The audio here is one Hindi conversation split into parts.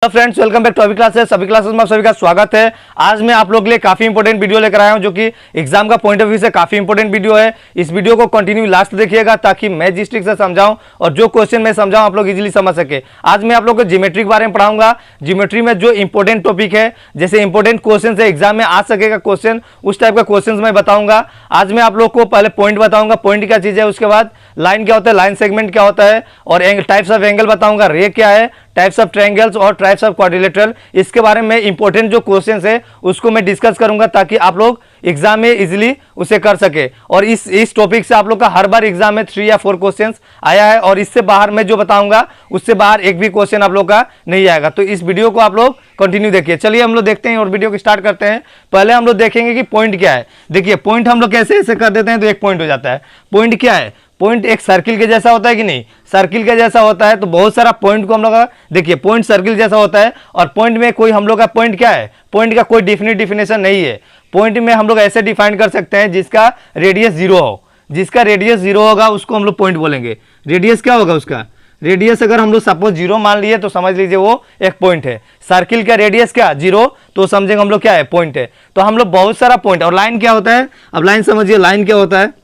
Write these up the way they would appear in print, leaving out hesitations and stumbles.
Hello friends, welcome back to Abhi classes. सभी क्लासेस में आप सभी का स्वागत है। आज मैं आप लोग के लिए काफी इंपॉर्टेंट वीडियो लेकर आया हूं, जो कि एग्जाम का पॉइंट ऑफ व्यू से काफी इंपॉर्टेंट वीडियो है। इस वीडियो को कंटिन्यू लास्ट देखिएगा ताकि मैं जिस ट्रिक से समझाऊं और जो क्वेश्चन मैं समझाऊं आप लोग इजीली समझ सके। आज मैं आप लोग को ज्योमेट्री के बारे में पढ़ाऊंगा। ज्योमेट्री में जो इंपॉर्टेंट टॉपिक है, जैसे इंपॉर्टेंट क्वेश्चन है, एग्जाम में आ सकेगा क्वेश्चन, उस टाइप का क्वेश्चन मैं बताऊंगा। आज मैं आप लोग को पहले पॉइंट बताऊंगा, पॉइंट क्या चीज है, उसके बाद लाइन क्या होता है, लाइन सेगमेंट क्या होता है, और टाइप्स ऑफ एंगल बताऊंगा, रे क्या है, टाइप्स ऑफ ट्रायंगल्स और टाइप्स ऑफ क्वाड्रिलेटरल। इसके बारे में इंपॉर्टेंट जो क्वेश्चंस है उसको मैं डिस्कस करूंगा ताकि आप लोग एग्जाम में इजीली उसे कर सके। और इस टॉपिक से आप लोग का हर बार एग्जाम में 3 या 4 क्वेश्चंस आया है, और इससे बाहर मैं जो बताऊंगा उससे बाहर एक भी क्वेश्चन आप लोग का नहीं आएगा। तो इस वीडियो को आप लोग कंटिन्यू देखिए। चलिए हम लोग देखते हैं और वीडियो को स्टार्ट करते हैं। पहले हम लोग देखेंगे कि पॉइंट क्या है। देखिए पॉइंट हम लोग कैसे ऐसे कर देते हैं तो एक पॉइंट हो जाता है। पॉइंट क्या है? पॉइंट एक सर्किल के जैसा होता है कि नहीं? सर्किल के जैसा होता है। तो बहुत सारा पॉइंट को हम लोग देखिए, पॉइंट सर्किल जैसा होता है, और पॉइंट में कोई हम लोग का पॉइंट क्या है, पॉइंट का कोई डिफिनेशन नहीं है। पॉइंट में हम लोग ऐसे डिफाइन कर सकते हैं जिसका रेडियस 0 हो। जिसका रेडियस 0 होगा उसको हम लोग पॉइंट बोलेंगे। रेडियस क्या होगा उसका? रेडियस अगर हम लोग सपोज 0 मान लिए तो समझ लीजिए वो एक पॉइंट है। सर्किल का रेडियस क्या? 0, तो समझेंगे हम लोग क्या है, पॉइंट है। तो हम लोग बहुत सारा पॉइंट। और लाइन क्या होता है? अब लाइन समझिए, लाइन क्या होता है।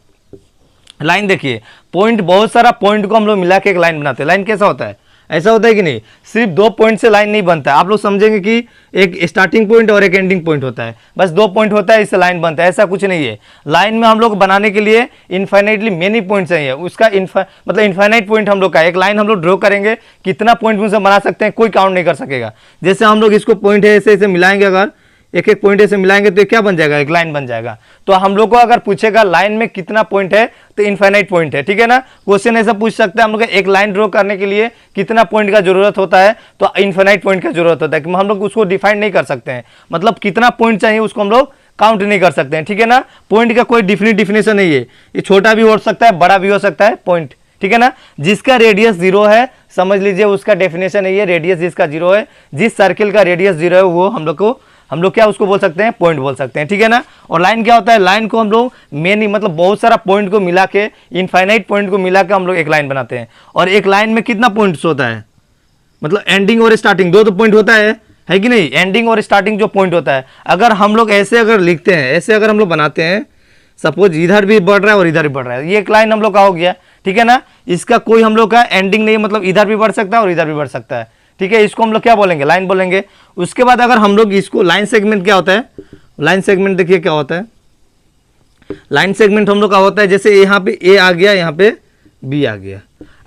लाइन देखिए, पॉइंट, बहुत सारा पॉइंट को हम लोग मिला के एक लाइन बनाते हैं। लाइन कैसा होता है? ऐसा होता है कि नहीं? सिर्फ 2 पॉइंट से लाइन नहीं बनता है। आप लोग समझेंगे कि एक स्टार्टिंग पॉइंट और एक एंडिंग पॉइंट होता है, बस 2 पॉइंट होता है, इससे लाइन बनता है। ऐसा कुछ नहीं है। लाइन में हम लोग बनाने के लिए इन्फाइनाइटली मेनी पॉइंट्स चाहिए। उसका मतलब इन्फाइनाइट पॉइंट हम लोग का। एक लाइन हम लोग ड्रॉ करेंगे, कितना पॉइंट उनसे बना सकते हैं कोई काउंट नहीं कर सकेगा। जैसे हम लोग इसको पॉइंट है ऐसे ऐसे मिलाएंगे, अगर एक एक पॉइंट ऐसे मिलाएंगे तो क्या बन जाएगा, एक लाइन बन जाएगा। तो हम लोग को अगर पूछेगा लाइन में कितना पॉइंट है तो इनफाइनाइट पॉइंट है, ठीक है ना। क्वेश्चन ऐसा पूछ सकते हैं हम लोग, एक लाइन ड्रॉ करने के लिए कितना पॉइंट का जरूरत होता है, तो इनफाइनाइट पॉइंट का जरूरत होता है कि हम लोग उसको डिफाइन नहीं कर सकते हैं। मतलब कितना पॉइंट चाहिए उसको हम लोग काउंट नहीं कर सकते हैं, ठीक है ना। पॉइंट का कोई डिफिनेशन नहीं है। ये छोटा भी हो सकता है, बड़ा भी हो सकता है पॉइंट, ठीक है ना। जिसका रेडियस 0 है समझ लीजिए उसका डेफिनेशन है ये, रेडियस जिसका 0 है, जिस सर्किल का रेडियस 0 है वो हम लोग क्या उसको बोल सकते हैं, पॉइंट बोल सकते हैं, ठीक है ना। और लाइन क्या होता है? लाइन को हम लोग मेनी मतलब बहुत सारा पॉइंट को मिला के, इनफाइनाइट पॉइंट को मिला के हम लोग एक लाइन बनाते हैं। और एक लाइन में कितना पॉइंट्स होता है? मतलब एंडिंग और स्टार्टिंग 2 तो पॉइंट होता है कि नहीं? एंडिंग और स्टार्टिंग जो पॉइंट होता है, अगर हम लोग ऐसे अगर लिखते हैं, ऐसे अगर हम लोग बनाते हैं, सपोज इधर भी बढ़ रहा है और इधर भी बढ़ रहा है, ये एक लाइन हम लोग का हो गया, ठीक है ना। इसका कोई हम लोग का एंडिंग नहीं, मतलब इधर भी बढ़ सकता है और इधर भी बढ़ सकता है, ठीक है। इसको हम लोग क्या बोलेंगे? लाइन बोलेंगे। उसके बाद अगर हम लोग इसको, लाइन सेगमेंट क्या होता है? लाइन सेगमेंट देखिए क्या होता है। लाइन सेगमेंट हम लोग का होता है जैसे यहाँ पे ए आ गया, यहाँ पे बी आ गया।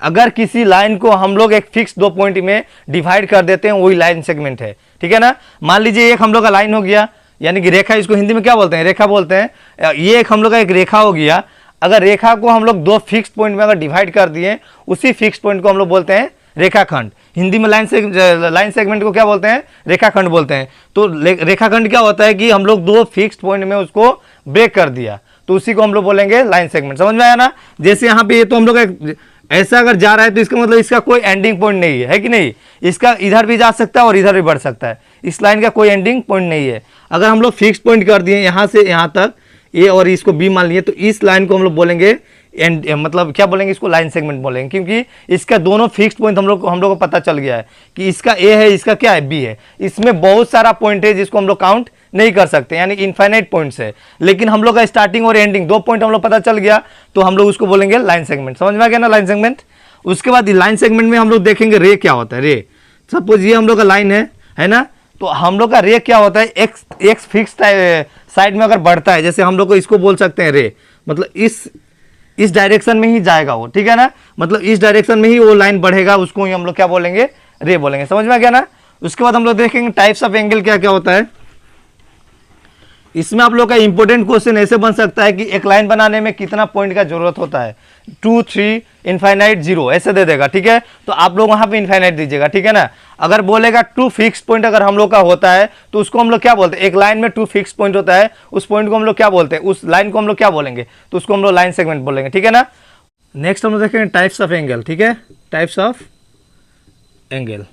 अगर किसी लाइन को हम लोग एक फिक्स 2 पॉइंट में डिवाइड कर देते हैं, वही लाइन सेगमेंट है, ठीक है ना। मान लीजिए एक हम लोग का लाइन हो गया, यानी कि रेखा, इसको हिंदी में क्या बोलते हैं? रेखा बोलते हैं। ये एक हम लोग का एक रेखा हो गया। अगर रेखा को हम लोग 2 फिक्स पॉइंट में अगर डिवाइड कर दिए, उसी फिक्स पॉइंट को हम लोग बोलते हैं रेखाखंड। हिंदी में लाइन सेगमेंट को क्या बोलते हैं? रेखाखंड बोलते हैं। तो रेखाखंड क्या होता है कि हम लोग 2 फिक्स पॉइंट में उसको ब्रेक कर दिया, तो उसी को हम लोग बोलेंगे लाइन सेगमेंट। समझ में आया ना। जैसे यहाँ पे ये तो हम लोग ऐसा अगर जा रहा है तो इसका मतलब इसका कोई एंडिंग पॉइंट नहीं है कि नहीं? इसका इधर भी जा सकता है और इधर भी बढ़ सकता है। इस लाइन का कोई एंडिंग पॉइंट नहीं है। अगर हम लोग फिक्स पॉइंट कर दिए यहाँ से यहाँ तक, ए और इसको बी मान लिए, तो इस लाइन को हम लोग बोलेंगे मतलब क्या बोलेंगे, इसको लाइन सेगमेंट बोलेंगे। क्योंकि इसका दोनों फिक्स्ड पॉइंट हम लोग को पता चल गया है कि इसका ए है, इसका क्या है, बी है। इसमें बहुत सारा पॉइंट है जिसको हम लोग काउंट नहीं कर सकते, यानी इनफाइनाइट पॉइंट्स है। लेकिन हम लोग का स्टार्टिंग और एंडिंग 2 पॉइंट हम लोग पता चल गया, तो हम लोग उसको बोलेंगे लाइन सेगमेंट। समझ में आ गया ना, लाइन सेगमेंट। उसके बाद लाइन सेगमेंट में हम लोग देखेंगे रे क्या होता है। रे सपोज ये हम लोग का लाइन है ना, तो हम लोग का रे क्या होता है? एक्स फिक्स साइड में अगर बढ़ता है, जैसे हम लोग को इसको बोल सकते हैं रे, मतलब इस डायरेक्शन में ही जाएगा वो, ठीक है ना। मतलब इस डायरेक्शन में ही वो लाइन बढ़ेगा, उसको ही हम लोग क्या बोलेंगे? रे बोलेंगे। समझ में आ गया ना। उसके बाद हम लोग देखेंगे टाइप्स ऑफ एंगल क्या क्या होता है। इसमें आप लोग का इंपॉर्टेंट क्वेश्चन ऐसे बन सकता है कि एक लाइन बनाने में कितना पॉइंट का जरूरत होता है, 2, 3, इनफाइनाइट, 0 ऐसे दे देगा, ठीक है। तो आप लोग वहां पे इनफाइनाइट दीजिएगा, ठीक है ना। अगर बोलेगा 2 फिक्स पॉइंट अगर हम लोग का होता है तो उसको हम लोग क्या बोलते हैं? एक लाइन में 2 फिक्स पॉइंट होता है, उस पॉइंट को हम लोग क्या बोलते हैं? उस लाइन को हम लोग क्या बोलेंगे? तो उसको हम लोग लाइन सेगमेंट बोलेंगे, ठीक है ना। नेक्स्ट हम लोग देखेंगे टाइप्स ऑफ एंगल, ठीक है। टाइप्स ऑफ एंगल,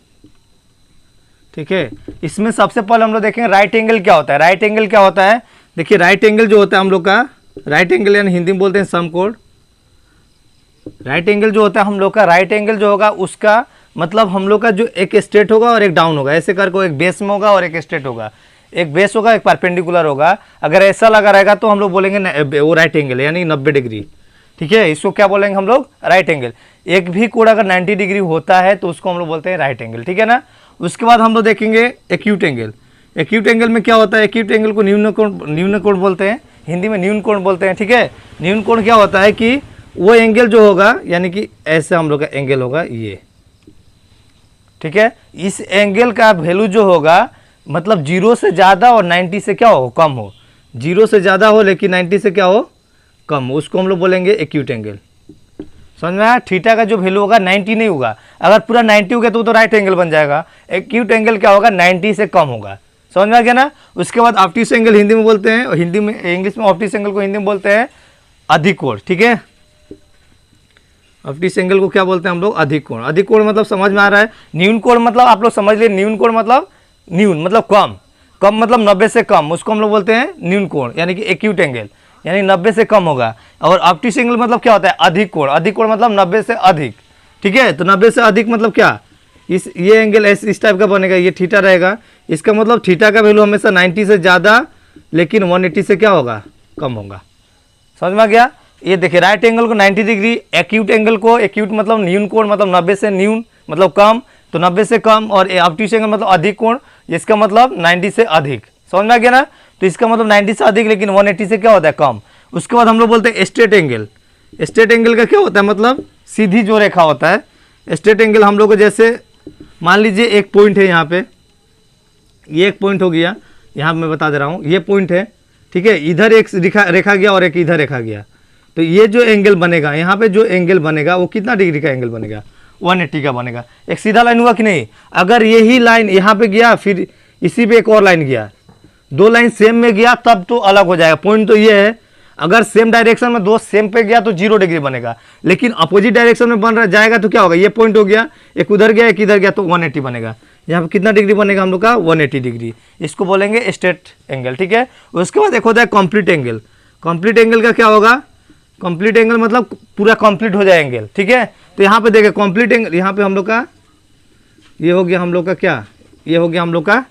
ठीक है। इसमें सबसे पहले हम लोग देखेंगे राइट एंगल क्या होता है। राइट एंगल क्या होता है? देखिए राइट एंगल जो होता है हम लोग का, राइट एंगल यानी हिंदी में बोलते हैं समकोण। राइट एंगल जो होता है हम लोग का, राइट एंगल जो होगा उसका मतलब हम लोग का जो एक स्ट्रेट होगा और एक डाउन होगा, ऐसे करके एक बेस में होगा और एक स्ट्रेट होगा, एक बेस होगा एक परपेंडिकुलर होगा। अगर ऐसा लगा रहेगा तो हम लोग बोलेंगे वो राइट एंगल यानी 90 डिग्री। ठीक है, इसको क्या बोलेंगे हम लोग, राइट एंगल। एक भी कोण अगर 90 डिग्री होता है तो उसको हम लोग बोलते हैं राइट एंगल। ठीक है ना। उसके बाद हम लोग देखेंगे एक्यूट एंगल। एक्यूट एंगल में क्या होता है, एक्यूट एंगल को न्यून कोण बोलते हैं, हिंदी में न्यून कोण बोलते हैं। ठीक है, न्यून कोण क्या होता है कि वो एंगल जो होगा यानी कि ऐसे हम लोग का एंगल होगा ये। ठीक है, इस एंगल का वैल्यू जो होगा मतलब 0 से ज़्यादा और 90 से क्या हो, कम हो। 0 से ज़्यादा हो लेकिन 90 से क्या हो, कम, उसको हम लोग बोलेंगे एक्यूट एंगल। समझ में आया। थीटा का जो वैल्यू होगा 90 नहीं होगा, अगर पूरा 90 हो गया तो राइट एंगल बन जाएगा। एक्यूट एंगल क्या होगा, 90 से कम होगा। समझ में आ गया ना। उसके बाद ऑप्टिक्स एंगल हिंदी में बोलते हैं, और हिंदी में इंग्लिश में ऑप्टिक्स एंगल को हिंदी में बोलते हैं अधिक कोण। ठीक है, ऑप्टिक्स एंगल को क्या बोलते हैं हम लोग, अधिक कोण। अधिक कोण मतलब समझ में आ रहा है। न्यून कोण मतलब आप लोग समझ लिए, न्यून कोण मतलब न्यून मतलब कम, कम मतलब 90 से कम, उसको हम लोग बोलते हैं न्यून कोण यानी कि एक्यूट एंगल, यानी 90 से कम होगा। और ऑप्टिक्स एंगल मतलब क्या होता है, अधिक कोण। अधिक कोण मतलब 90 से अधिक। ठीक है, तो 90 से अधिक मतलब क्या, ये एंगल इस टाइप का बनेगा, ये थीटा रहेगा। इसका मतलब थीटा का वैल्यू हमेशा 90 से ज़्यादा लेकिन 180 से क्या होगा, कम होगा। समझ में आ गया। ये देखिए राइट एंगल को 90 डिग्री, एक्यूट एंगल को, एक्यूट मतलब न्यून कोण मतलब 90 से न्यून मतलब कम, तो 90 से कम, और ऑप्टिक्स एंगल मतलब अधिक कोण, इसका मतलब 90 से अधिक। समझ में आ गया ना। तो इसका मतलब 90 से अधिक लेकिन 180 से क्या होता है, कम। उसके बाद हम लोग बोलते हैं स्ट्रेट एंगल। स्ट्रेट एंगल का क्या होता है, मतलब सीधी जो रेखा होता है। स्ट्रेट एंगल हम लोग को जैसे मान लीजिए एक पॉइंट है यहाँ पे, ये एक पॉइंट हो गया, यहाँ मैं बता दे रहा हूँ, ये पॉइंट है। ठीक है, इधर एक रेखा गया और एक इधर रेखा गया, तो ये जो एंगल बनेगा यहाँ पे, जो एंगल बनेगा वो कितना डिग्री का एंगल बनेगा, 180 का बनेगा। एक सीधा लाइन हुआ कि नहीं। अगर यही लाइन यहाँ पे गया फिर इसी पे एक और लाइन गया, दो लाइन सेम में गया तब तो अलग हो जाएगा। पॉइंट तो ये है, अगर सेम डायरेक्शन में दो सेम पे गया तो 0 डिग्री बनेगा, लेकिन अपोजिट डायरेक्शन में बन रहा जाएगा तो क्या होगा, ये पॉइंट हो गया, एक उधर गया एक इधर गया तो 180 बनेगा। यहाँ पे कितना डिग्री बनेगा हम लोग का, 180 डिग्री। इसको बोलेंगे स्ट्रेट एंगल। ठीक है, उसके बाद एक होता है कंप्लीट एंगल। कंप्लीट एंगल का क्या होगा, कंप्लीट एंगल मतलब पूरा कंप्लीट हो जाए एंगल। ठीक है, तो यहाँ पे देखें कंप्लीट एंगल, यहाँ पे हम लोग का ये हो गया हम लोग का क्या, ये हो गया हम लोग का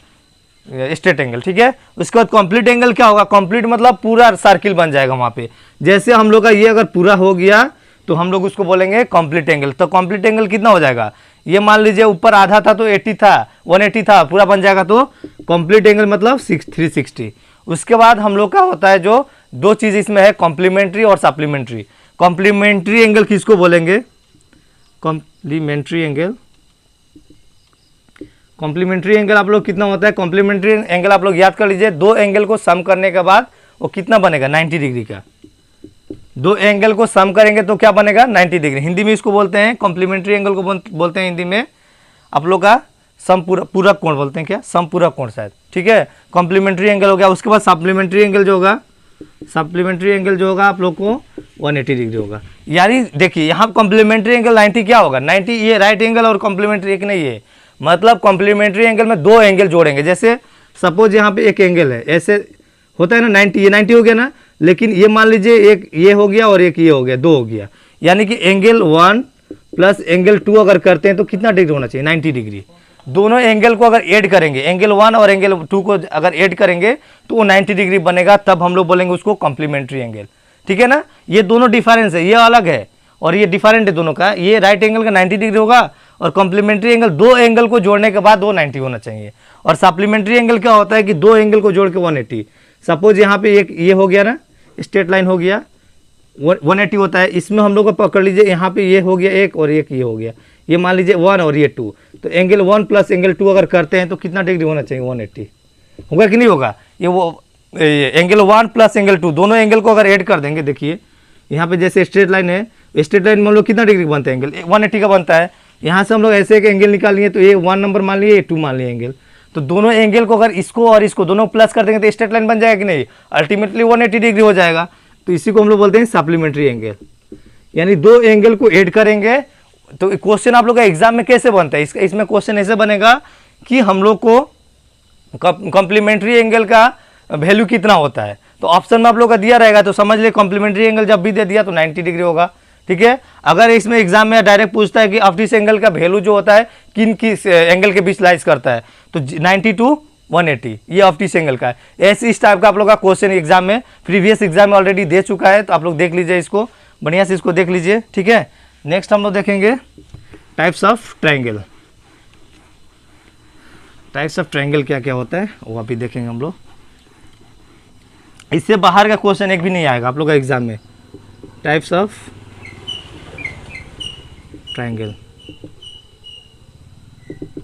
स्ट्रेट एंगल। ठीक है, उसके बाद कंप्लीट एंगल क्या होगा, कंप्लीट मतलब पूरा सर्किल बन जाएगा वहाँ पे। जैसे हम लोग का ये अगर पूरा हो गया तो हम लोग उसको बोलेंगे कंप्लीट एंगल। तो कंप्लीट एंगल कितना हो जाएगा, ये मान लीजिए ऊपर आधा था तो 80 था, 180 था, पूरा बन जाएगा तो कंप्लीट एंगल मतलब 360। उसके बाद हम लोग का होता है जो दो चीज़ इसमें है, कॉम्प्लीमेंट्री और सप्लीमेंट्री। कॉम्प्लीमेंट्री एंगल किसको बोलेंगे, कॉम्प्लीमेंट्री एंगल। कॉम्प्लीमेंट्री एंगल आप लोग कितना होता है, कॉम्प्लीमेंट्री एंगल आप लोग याद कर लीजिए, दो एंगल को सम करने के बाद वो कितना बनेगा, 90 डिग्री का। दो एंगल को सम करेंगे तो क्या बनेगा, 90 डिग्री। हिंदी में इसको बोलते हैं कॉम्प्लीमेंट्री एंगल को बोलते हैं हिंदी में आप लोग का समपूरक कोण बोलते हैं, क्या समपूरक कोण शायद। ठीक है, कॉम्प्लीमेंट्री एंगल हो गया। उसके बाद सप्लीमेंट्री एंगल जो होगा, सप्लीमेंट्री एंगल जो होगा आप लोग को 180 डिग्री होगा। यानी देखिए यहाँ कॉम्प्लीमेंट्री एंगल 90 क्या होगा, 90 ये राइट एंगल और कॉम्प्लीमेंट्री एक नहीं है, मतलब कॉम्प्लीमेंट्री एंगल में दो एंगल जोड़ेंगे। जैसे सपोज यहाँ पे एक एंगल है, ऐसे होता है ना 90, ये 90 हो गया ना, लेकिन ये मान लीजिए एक ये हो गया और एक ये हो गया, दो हो गया, यानी कि एंगल 1 प्लस एंगल 2 अगर करते हैं तो कितना डिग्री होना चाहिए, 90 डिग्री। दोनों एंगल को अगर ऐड करेंगे, एंगल 1 और एंगल 2 को अगर ऐड करेंगे तो वो 90 डिग्री बनेगा, तब हम लोग बोलेंगे उसको कॉम्प्लीमेंट्री एंगल। ठीक है ना, ये दोनों डिफरेंस है, ये अलग है और ये डिफरेंट है दोनों का। ये राइट एंगल का 90 डिग्री होगा और कॉम्प्लीमेंट्री एंगल दो एंगल को जोड़ने के बाद वो 90 होना चाहिए। और सप्लीमेंट्री एंगल क्या होता है कि दो एंगल को जोड़ के 180। सपोज यहाँ पे एक ये हो गया ना, स्ट्रेट लाइन हो गया, 180 होता है। इसमें हम लोग को पकड़ लीजिए, यहाँ पे ये हो गया एक और एक ये हो गया, ये मान लीजिए 1 और ये 2, तो एंगल 1 प्लस एंगल 2 अगर करते हैं तो कितना डिग्री होना चाहिए, 180 होगा कि नहीं होगा। ये वो एंगल 1 प्लस एंगल 2 दोनों एंगल को अगर ऐड कर देंगे, देखिए यहाँ पे जैसे स्ट्रेट लाइन है, स्ट्रेट लाइन में हम लोग कितना डिग्री बनता है, एंगल 180 का बनता है। यहाँ से हम लोग ऐसे एक एंगल निकाल लिए, तो ये 1 नंबर मान लिए, ये 2 मान लिए एंगल, तो दोनों एंगल को अगर इसको और इसको दोनों प्लस कर देंगे तो स्ट्रेट लाइन बन जाएगा कि नहीं, अल्टीमेटली 180 डिग्री हो जाएगा। तो इसी को हम लोग बोलते हैं सप्लीमेंट्री एंगल, यानी दो एंगल को ऐड करेंगे। तो क्वेश्चन आप लोग का एग्जाम में कैसे बनता है, इसमें क्वेश्चन ऐसे बनेगा कि हम लोग को कॉम्प्लीमेंट्री एंगल का वैल्यू कितना होता है, तो ऑप्शन में आप लोग का दिया रहेगा, तो समझ ले कॉम्प्लीमेंट्री एंगल जब भी दे दिया तो 90 डिग्री होगा। ठीक है। अगर इसमें एग्जाम में डायरेक्ट पूछता है कि ऑप्टिक्स एंगल का वैल्यू जो होता है किन किस एंगल के बीच लाइज करता है, तो 90 to 180 ये ऑप्टिक्स एंगल का है। ऐसे इस टाइप का आप लोग का क्वेश्चन एग्जाम में प्रीवियस एग्जाम में ऑलरेडी दे चुका है, तो आप लोग देख लीजिए, इसको बढ़िया से इसको देख लीजिए, ठीक है। नेक्स्ट हम लोग देखेंगे types of triangle. Types of triangle क्या क्या होता है वो अभी देखेंगे हम लोग। इससे बाहर का क्वेश्चन एक भी नहीं आएगा आप लोग का एग्जाम में। Types of triangle,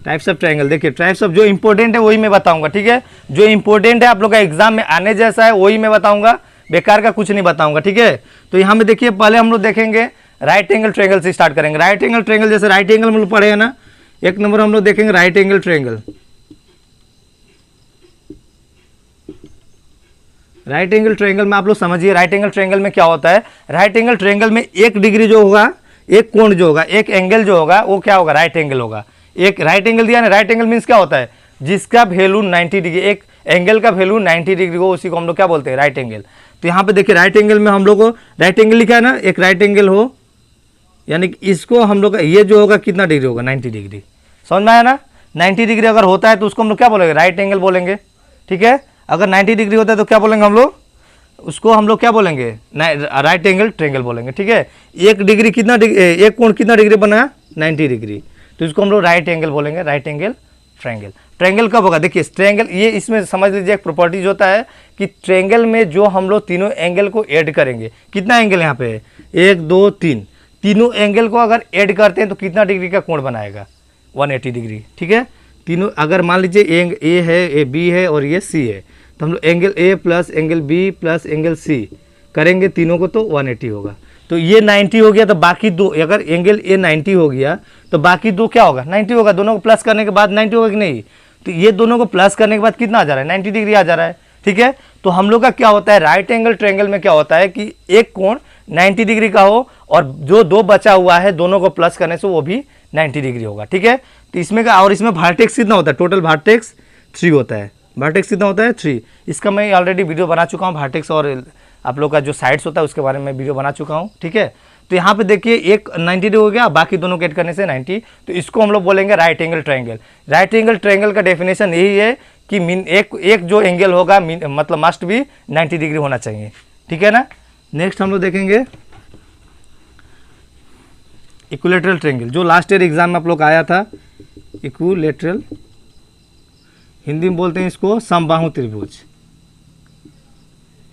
types of triangle, देखिए टाइप्स ऑफ जो इंपॉर्टेंट है वही मैं बताऊंगा, ठीक है। जो इंपॉर्टेंट है आप लोग का एग्जाम में आने जैसा है वही मैं बताऊंगा, बेकार का कुछ नहीं बताऊंगा, ठीक है। तो यहाँ में देखिए पहले हम लोग देखेंगे राइट एंगल ट्रायंगल से स्टार्ट करेंगे। राइट एंगल ट्रायंगल, जैसे राइट एंगल हम लोग पढ़े हैं ना, एक नंबर हम लोग देखेंगे right angle triangle. Right angle triangle में आप लोग समझिए राइट एंगल ट्रायंगल में क्या होता है। राइट एंगल ट्रायंगल में एक डिग्री जो होगा, एक कोण जो होगा, एक एंगल जो होगा वो क्या होगा, राइट एंगल होगा। एक राइट एंगल दिया ना, राइट एंगल मीन्स क्या होता है, जिसका वैल्यू 90 डिग्री, एक एंगल का वैल्यू 90 डिग्री हो, उसी को हम लोग क्या बोलते हैं, राइट एंगल। तो यहाँ पे देखिए राइट एंगल में हम लोग को राइट एंगल लिखा है ना, एक राइट एंगल हो, यानी कि इसको हम लोग का ये जो होगा कितना डिग्री होगा, 90 डिग्री। समझ में आया ना, 90 डिग्री अगर होता है तो उसको हम लोग क्या बोलेंगे, राइट एंगल बोलेंगे, ठीक है। अगर 90 डिग्री होता है तो क्या बोलेंगे हम लोग, उसको हम लोग क्या बोलेंगे, राइट एंगल ट्रायंगल बोलेंगे, ठीक है। एक डिग्री कितना एक कोण कितना डिग्री बना, 90 डिग्री, तो इसको हम लोग राइट एंगल बोलेंगे, राइट एंगल ट्रायंगल। ट्रायंगल कब होगा, देखिए ट्रायंगल ये इसमें समझ लीजिए एक प्रॉपर्टीज होता है कि ट्रायंगल में जो हम लोग तीनों एंगल को ऐड करेंगे, कितना एंगल यहाँ पे है, 1 2 3, तीनों एंगल को अगर ऐड करते हैं तो कितना डिग्री का कोण बनाएगा, 180 डिग्री, ठीक है। तीनों अगर मान लीजिए ए है, ए बी है और ये सी है, तो हम लोग angle A plus angle B plus angle C करेंगे तीनों को तो 180 होगा। तो ये 90 हो गया, तो बाकी दो, अगर एंगल ए 90 हो गया तो बाकी दो क्या होगा, 90 होगा। दोनों को प्लस करने के बाद 90 होगा कि नहीं, तो ये दोनों को प्लस करने के बाद कितना आ जा रहा है, 90 डिग्री आ जा रहा है, ठीक है। तो हम लोग का क्या होता है, राइट एंगल ट्रायंगल में क्या होता है कि एक कोण 90 डिग्री का हो और जो दो बचा हुआ है दोनों को प्लस करने से वो भी 90 डिग्री होगा, ठीक है। तो इसमें का, और इसमें वर्टेक्स कितना होता है, टोटल वर्टेक्स 3 होता है। वर्टेक्स कितना होता है, 3। इसका मैं ऑलरेडी वीडियो बना चुका हूँ, वर्टेक्स और आप लोग का जो साइड्स होता है उसके बारे में वीडियो बना चुका हूँ, ठीक है। तो यहाँ पे देखिए एक 90 डिग्री हो गया, बाकी दोनों को ऐड करने से 90, तो इसको हम लोग बोलेंगे right angle triangle. Right angle triangle का डेफिनेशन यही है कि एक जो एंगल होगा मतलब मस्ट भी 90 डिग्री होना चाहिए, ठीक है ना। नेक्स्ट हम लोग देखेंगे इक्विलैटरल ट्रायंगल, जो लास्ट ईयर एग्जाम में आप लोग आया था। इक्विलैटरल, हिंदी में बोलते हैं इसको समबाहु त्रिभुज,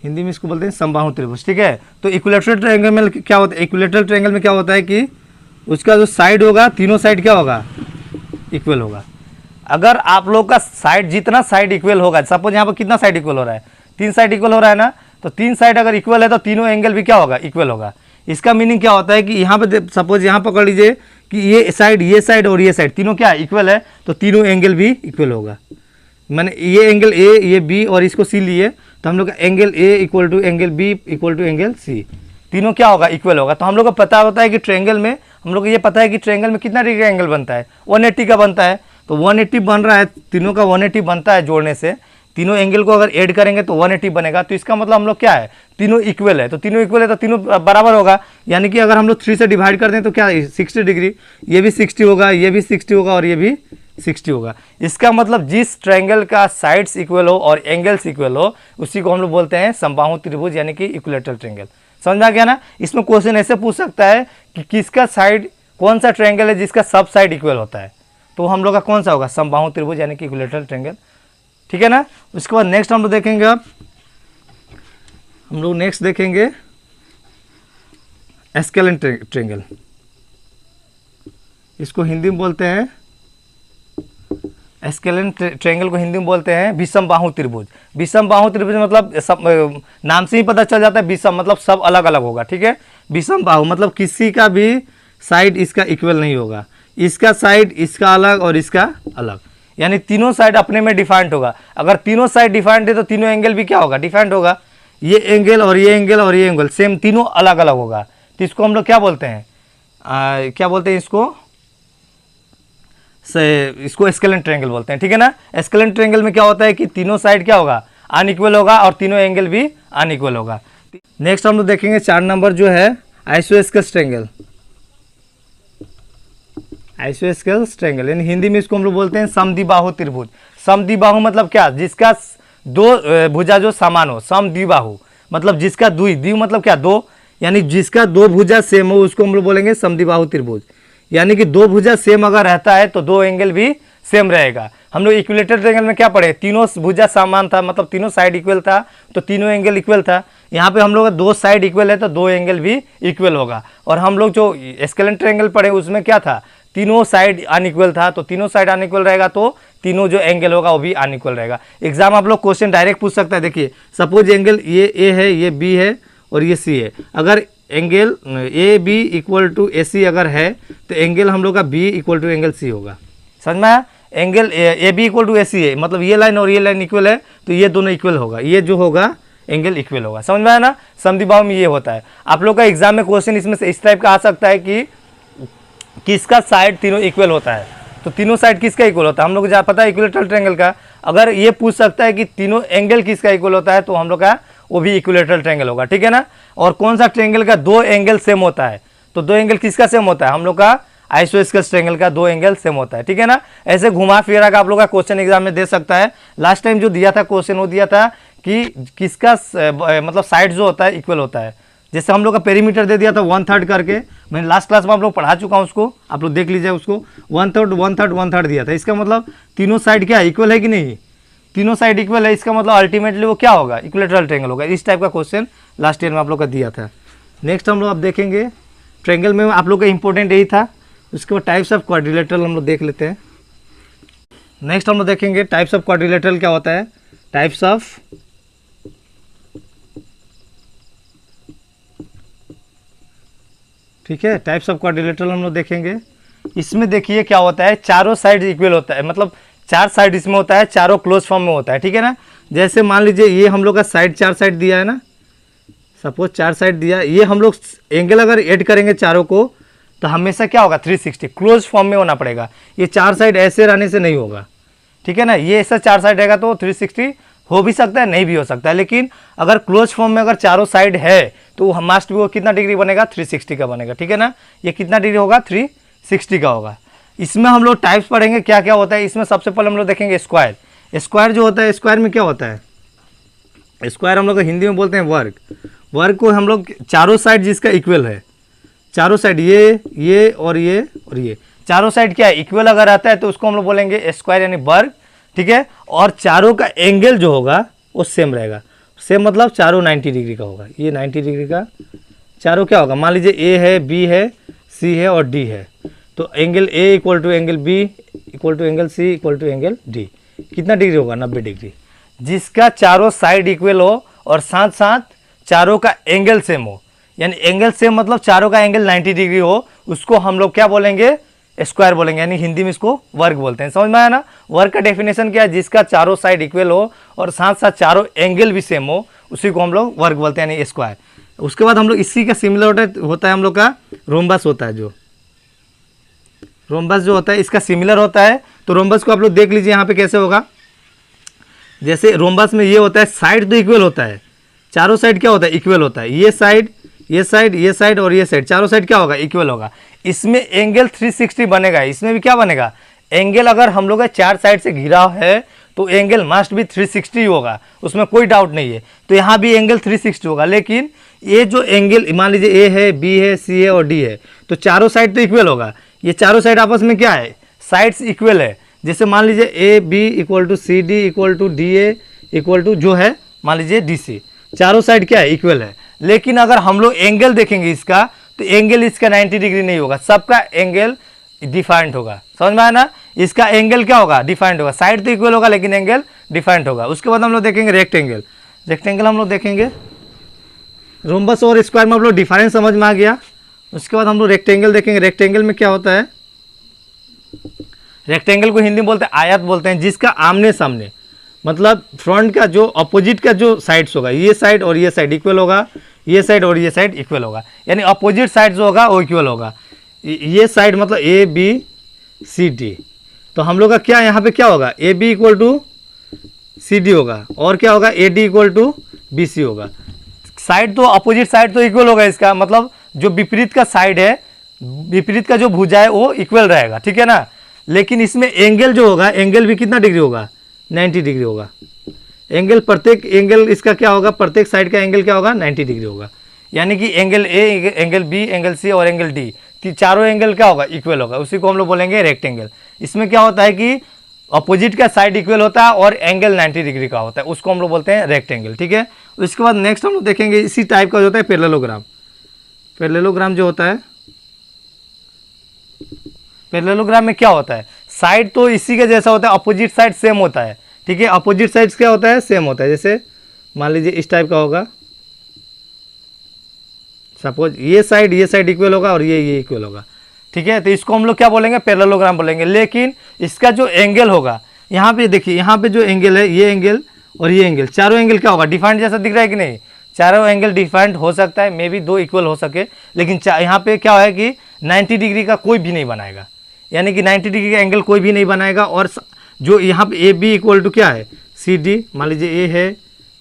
हिंदी में इसको बोलते हैं समबाहु त्रिभुज, ठीक है। तो इक्विलैटरल ट्रायंगल में क्या होता है, इक्विलैटरल ट्रायंगल में क्या होता है कि उसका जो साइड होगा, तीनों साइड क्या होगा, इक्वल होगा। अगर आप लोग का साइड, जितना साइड इक्वल होगा, सपोज यहाँ पर कितना साइड इक्वल हो रहा है, 3 साइड इक्वल हो रहा है ना, तो 3 साइड अगर इक्वल है तो तीनों एंगल भी क्या होगा, इक्वल होगा। इसका मीनिंग क्या होता है कि यहाँ पे सपोज यहाँ पकड़ लीजिए कि ये साइड और ये साइड तीनों क्या इक्वल है, तो तीनों एंगल भी इक्वल होगा। मैंने ये एंगल ए, ये बी और इसको सी लिए, तो हम लोग का angle A equal to angle B equal to angle C, तीनों क्या होगा, इक्वल होगा। तो हम लोग को पता होता है कि ट्रायंगल में, हम लोग को ये पता है कि ट्रायंगल में कितना डिग्री का एंगल बनता है, 180 का बनता है। तो 180 बन रहा है, तीनों का 180 बनता है, जोड़ने से तीनों एंगल को अगर ऐड करेंगे तो 180 बनेगा। तो इसका मतलब हम लोग क्या है, तीनों इक्वल है, तो तीनों इक्वल है तो तीनों बराबर होगा। यानी कि अगर हम लोग 3 से डिवाइड कर दें तो क्या 60 डिग्री, ये भी 60 होगा, ये भी 60 होगा और ये भी 60 होगा। इसका मतलब जिस ट्रायंगल का साइड्स इक्वल हो और एंगल्स इक्वल हो उसी को हम लोग बोलते हैं समबाहु त्रिभुज, यानी कि इक्विलैटरल ट्रायंगल। समझ में आ गया ना। इसमें क्वेश्चन ऐसे पूछ सकता है कि किसका साइड, कौन सा ट्रायंगल है जिसका सब साइड इक्वल होता है, तो हम लोग का कौन सा होगा, समबाहु त्रिभुज यानी कि इक्विलैटरल ट्रायंगल, ठीक है ना। उसके बाद नेक्स्ट हम लोग देखेंगे, अब हम लोग नेक्स्ट देखेंगे एस्केलेंट ट्रायंगल। इसको हिंदी में बोलते हैं, एस्केलेंट ट्रायंगल को हिंदी में बोलते हैं विषम बाहु त्रिभुज। विषम बाहु त्रिभुज मतलब सब नाम से ही पता चल जाता है, विषम मतलब सब अलग अलग होगा, ठीक है। विषम बाहु मतलब किसी का भी साइड इसका इक्वल नहीं होगा, इसका साइड इसका अलग और इसका अलग, यानी तीनों साइड अपने में डिफाइंड होगा। अगर तीनों साइड डिफाइंड है तो तीनों एंगल भी क्या होगा, डिफाइंड होगा। ये एंगल और ये एंगल और ये एंगल सेम, तीनों अलग अलग होगा। तो इसको हम लोग क्या बोलते हैं, क्या बोलते हैं इसको एस्केलेंट ट्रायंगल बोलते हैं, ठीक है ना। एस्केलेंट ट्रायंगल में क्या होता है कि तीनों साइड क्या होगा, अनइक्वल होगा और तीनों एंगल भी अनइक्वल होगा। नेक्स्ट हम लोग देखेंगे 4 नंबर जो है आइसोस्केल्स ट्रायंगल, आइसोस्केल्स ट्रायंगल यानी हिंदी में इसको हम लोग बोलते हैं समद्विबाहु त्रिभुज। समद्विबाहु मतलब क्या, जिसका दो भुजा जो समान हो, समद्विबाहु मतलब जिसका द्वि मतलब क्या, दो, यानी जिसका दो भुजा सेम हो उसको हम लोग बोलेंगे समद्विबाहु त्रिभुज। यानी कि दो भुजा सेम अगर रहता है तो दो एंगल भी सेम रहेगा। हम लोग इक्विलेटरल ट्रायंगल में क्या पढ़े, तीनों भुजा समान था, मतलब तीनों साइड इक्वल था तो तीनों एंगल इक्वल था। यहाँ पे हम लोग दो साइड इक्वल है तो दो एंगल भी इक्वल होगा। और हम लोग जो स्केलेटल ट्रायंगल पढ़े उसमें क्या था, तीनों साइड अनइक्वल था, तो तीनों साइड अनइक्वल रहेगा तो तीनों जो एंगल होगा वो भी अनइक्वल रहेगा। एग्जाम आप लोग क्वेश्चन डायरेक्ट पूछ सकता है। देखिए सपोज एंगल ये ए है, ये बी है और ये सी है। अगर angle A B equal to A C अगर है तो एंगल हम लोग का B equal to angle C होगा। समझ में आया, angle A B equal to A C है, मतलब ये लाइन और ये लाइन इक्वल है तो ये दोनों इक्वल होगा, ये जो होगा एंगल इक्वल होगा। समझ में आया ना, समद्विबाहु में ये होता है। आप लोग का एग्जाम में क्वेश्चन इसमें से इस टाइप का आ सकता है कि किसका साइड तीनों इक्वल होता है, तो तीनों साइड किसका इक्वल होता है, हम लोग को पता है इक्विलेटरल ट्रायंगल का। अगर ये पूछ सकता है कि तीनों एंगल किसका इक्वल होता है तो हम लोग का वो भी इक्विलेटरल ट्रायंगल होगा, ठीक है ना। और कौन सा ट्रायंगल का दो एंगल सेम होता है, तो दो एंगल किसका सेम होता है, हम लोग का आइसोस्केल्स ट्रायंगल का दो एंगल सेम होता है, ठीक है ना। ऐसे घुमा फिरा का आप लोग का क्वेश्चन एग्जाम में दे सकता है। लास्ट टाइम जो दिया था क्वेश्चन वो दिया था कि किसका मतलब साइड जो होता है इक्वल होता है। जैसे हम लोग का पेरीमीटर दे दिया था 1/3 करके, मैंने लास्ट क्लास में आप लोग पढ़ा चुका हूँ उसको, आप लोग देख लीजिए उसको। 1/3 1/3 1/3 दिया था, इसका मतलब तीनों साइड क्या इक्वल है कि नहीं, तीनों साइड इक्वल है, इसका मतलब अल्टीमेटली वो क्या होगा, इक्विलेटरल ट्रायंगल होगा। इस टाइप का क्वेश्चन लास्ट ईयर में आप लोग का दिया था। नेक्स्ट हम लोग अब देखेंगे ट्रायंगल में आप लोग का इंपॉर्टेंट यही था। उसके बाद टाइप्स ऑफ क्वाड्रिलेटरल हम लोग देख लेते हैं। नेक्स्ट हम लोग देखेंगे टाइप्स ऑफ क्वाड्रिलेटरल क्या होता है, टाइप्स ऑफ ठीक है, टाइप्स ऑफ क्वाड्रिलेटरल हम लोग देखेंगे। इसमें देखिए क्या होता है, चारों साइड इक्वल होता है, मतलब चार साइड इसमें होता है, चारों क्लोज फॉर्म में होता है, ठीक है ना। जैसे मान लीजिए ये हम लोग का साइड चार साइड दिया है ना, सपोज चार साइड दिया, ये हम लोग एंगल अगर ऐड करेंगे चारों को तो हमेशा क्या होगा 360 क्लोज फॉर्म में होना पड़ेगा। ये चार साइड ऐसे रहने से नहीं होगा, ठीक है ना। ये ऐसा चार साइड रहेगा तो 360 हो भी सकता है, नहीं भी हो सकता है, लेकिन अगर क्लोज फॉर्म में अगर चारों साइड है तो मस्ट भी वो कितना डिग्री बनेगा 360 का बनेगा, ठीक है ना। ये कितना डिग्री होगा 360 का होगा। इसमें हम लोग टाइप्स पढ़ेंगे क्या क्या होता है। इसमें सबसे पहले हम लोग देखेंगे स्क्वायर। स्क्वायर जो होता है, स्क्वायर में क्या होता है, स्क्वायर हम लोग हिंदी में बोलते हैं वर्ग। वर्ग को हम लोग चारों साइड जिसका इक्वल है, चारों साइड ये और ये चारों साइड क्या है इक्वल अगर आता है तो उसको हम लोग बोलेंगे स्क्वायर यानी वर्ग, ठीक है। और चारों का एंगल जो होगा वो सेम रहेगा, सेम मतलब चारों 90 डिग्री का होगा। ये 90 डिग्री का चारों क्या होगा, मान लीजिए ए है, बी है, सी है और डी है, तो angle A equal to angle B equal to angle C equal to angle D कितना डिग्री होगा 90 डिग्री। जिसका चारों साइड इक्वल हो और साथ साथ चारों का एंगल सेम हो, यानी एंगल सेम मतलब चारों का एंगल 90 डिग्री हो, उसको हम लोग क्या बोलेंगे स्क्वायर बोलेंगे, यानी हिंदी में इसको वर्ग बोलते हैं। समझ में आया ना। वर्ग का डेफिनेशन क्या है, जिसका चारों साइड इक्वल हो और साथ साथ चारों एंगल भी सेम हो उसी को हम लोग वर्ग बोलते हैं, यानी स्क्वायर। उसके बाद हम लोग इसी का सिमिलर होता है हम लोग का रोम्बस होता है। जो रोम्बस जो होता है इसका सिमिलर होता है, तो रोम्बस को आप लोग देख लीजिए यहाँ पे कैसे होगा। जैसे रोम्बस में ये होता है साइड तो इक्वल होता है, चारों साइड क्या होता है इक्वल होता है, ये साइड ये साइड ये साइड और ये साइड चारों साइड क्या होगा इक्वल होगा। इसमें एंगल 360 बनेगा, इसमें भी क्या बनेगा एंगल, अगर हम लोग चार साइड से घिरा है तो एंगल मस्ट भी 360 होगा, उसमें कोई डाउट नहीं है। तो यहाँ भी एंगल 360 होगा, लेकिन ये जो एंगल मान लीजिए ए है, बी है, सी है और डी है, तो चारों साइड तो इक्वल होगा। ये चारों साइड आपस में क्या है साइड्स इक्वल है। जैसे मान लीजिए A B equal to C D equal to D A equal to जो है मान लीजिए डी सी, चारों साइड क्या है इक्वल है। लेकिन अगर हम लोग एंगल देखेंगे इसका तो एंगल इसका 90 डिग्री नहीं होगा, सबका एंगल डिफाइंड होगा। समझ में आया ना। इसका एंगल क्या होगा डिफाइंड होगा, साइड तो इक्वल होगा लेकिन एंगल डिफाइंड होगा। उसके बाद हम लोग देखेंगे रेक्टेंगल। रेक्टेंगल हम लोग देखेंगे, रोम्बस और स्क्वायर में हम लोग डिफरेंस समझ में आ गया। उसके बाद हम लोग रेक्टेंगल देखेंगे। रेक्टेंगल में क्या होता है, रेक्टेंगल को हिंदी में बोलते हैं आयत बोलते हैं, जिसका आमने सामने मतलब फ्रंट का जो अपोजिट का जो साइड्स होगा, ये साइड और ये साइड इक्वल होगा, ये साइड और ये साइड इक्वल होगा, यानी अपोजिट साइड जो होगा वो इक्वल होगा। ये साइड मतलब ए बी सी डी, तो हम लोग का क्या यहाँ पे क्या होगा A B equal to C D होगा, और क्या होगा A D equal to B C होगा। साइड तो अपोजिट साइड तो इक्वल होगा इसका, मतलब जो विपरीत का साइड है, विपरीत का जो भुजा है वो इक्वल रहेगा, ठीक है ना। लेकिन इसमें एंगल जो होगा, एंगल भी कितना डिग्री होगा, 90 डिग्री होगा। एंगल, प्रत्येक एंगल इसका क्या होगा, प्रत्येक साइड का एंगल क्या होगा, 90 डिग्री होगा। यानी कि angle A, angle B, angle C और एंगल डी, चारों एंगल क्या होगा, इक्वल होगा। उसी को हम लोग बोलेंगे रेक्टेंगल। इसमें क्या होता है कि अपोजिट का साइड इक्वल होता है और एंगल 90 डिग्री का होता है, उसको हम लोग बोलते हैं रेक्टेंगल, ठीक है। उसके बाद नेक्स्ट हम लोग देखेंगे इसी टाइप का जो होता है पैरेललोग्राम। पैरेललोग्राम जो होता है, पैरेललोग्राम में क्या होता है, साइड तो इसी के जैसा होता है, अपोजिट साइड सेम होता है, ठीक है। अपोजिट साइड क्या होता है, सेम होता है। जैसे मान लीजिए इस टाइप का होगा, सपोज ये साइड इक्वल होगा और ये इक्वल होगा, ठीक है। तो इसको हम लोग क्या बोलेंगे, पैरेललोग्राम बोलेंगे। लेकिन इसका जो एंगल होगा, यहाँ पे देखिए, यहाँ पे जो एंगल है, ये एंगल और ये एंगल, चारों एंगल क्या होगा, डिफरेंट जैसा दिख रहा है कि नहीं। चारों एंगल डिफरेंट हो सकता है, मे बी 2 इक्वल हो सके, लेकिन यहाँ पे क्या है कि 90 डिग्री का कोई भी नहीं बनाएगा, यानी कि 90 डिग्री का एंगल कोई भी नहीं बनाएगा। और जो यहाँ पे ए बी इक्वल टू क्या है, सी डी, मान लीजिए ए है,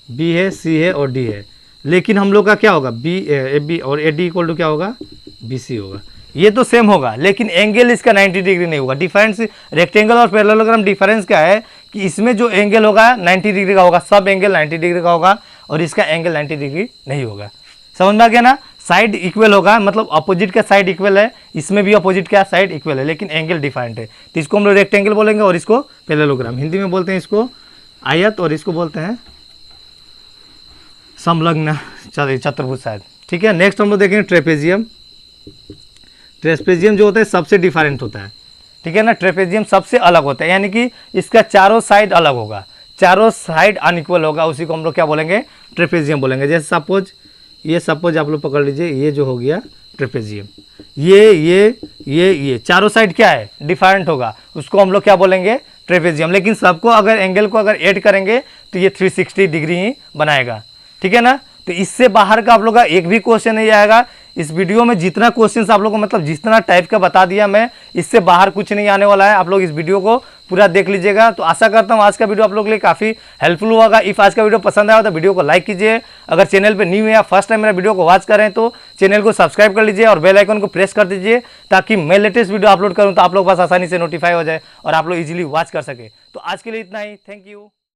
बी है, सी है और डी है। लेकिन हम लोग का क्या होगा, बी ए बी और ए डी इक्वल टू क्या होगा, बी सी होगा। ये तो सेम होगा, लेकिन एंगल इसका 90 डिग्री नहीं होगा। डिफरेंस रेक्टेंगल और पैरेललोग्राम डिफरेंस क्या है कि इसमें जो एंगल होगा 90 डिग्री का होगा, सब एंगल 90 डिग्री का होगा, और इसका एंगल 90 डिग्री नहीं होगा। समझ में आ गया ना। साइड इक्वल होगा, मतलब अपोजिट का साइड इक्वल है, इसमें भी अपोजिट का साइड इक्वल है, लेकिन एंगल डिफरेंट है। तो इसको हम लोग रेक्टेंगल बोलेंगे और इसको पैरेललोग्राम। हिंदी में बोलते हैं इसको आयत और इसको बोलते हैं समलग्न चतुर्भुज शायद, ठीक है। नेक्स्ट हम लोग देखेंगे ट्रेपेजियम। ट्रेपेजियम जो होता है सबसे डिफरेंट होता है, ठीक है ना। ट्रेपेजियम सबसे अलग होता है, यानी कि इसका चारों साइड अलग होगा, चारों साइड अनइक्वल होगा, उसी को हम लोग क्या बोलेंगे, ट्रेपेजियम बोलेंगे। जैसे सपोज आप लोग पकड़ लीजिए, ये जो हो गया ट्रेपेजियम, ये चारों साइड क्या है, डिफरेंट होगा, उसको हम लोग क्या बोलेंगे, ट्रेपेजियम। लेकिन सबको अगर एंगल को अगर ऐड करेंगे तो ये 360 डिग्री ही बनाएगा, ठीक है ना। तो इससे बाहर का आप लोग का एक भी क्वेश्चन नहीं आएगा। इस वीडियो में जितना क्वेश्चन आप लोग को, मतलब जितना टाइप का बता दिया मैं, इससे बाहर कुछ नहीं आने वाला है। आप लोग इस वीडियो को पूरा देख लीजिएगा। तो आशा करता हूँ आज का वीडियो आप लोग के लिए काफ़ी हेल्पफुल होगा। इफ आज का वीडियो पसंद आया तो वीडियो को लाइक कीजिए। अगर चैनल पे न्यू है या फर्स्ट टाइम मेरा वीडियो को वॉच करें तो चैनल को सब्सक्राइब कर लीजिए और बेल आइकन को प्रेस कर दीजिए, ताकि मैं लेटेस्ट वीडियो अपलोड करूँ तो आप लोग पास आसानी से नोटिफाई हो जाए और आप लोग इजीली वॉच कर सके। तो आज के लिए इतना ही, थैंक यू।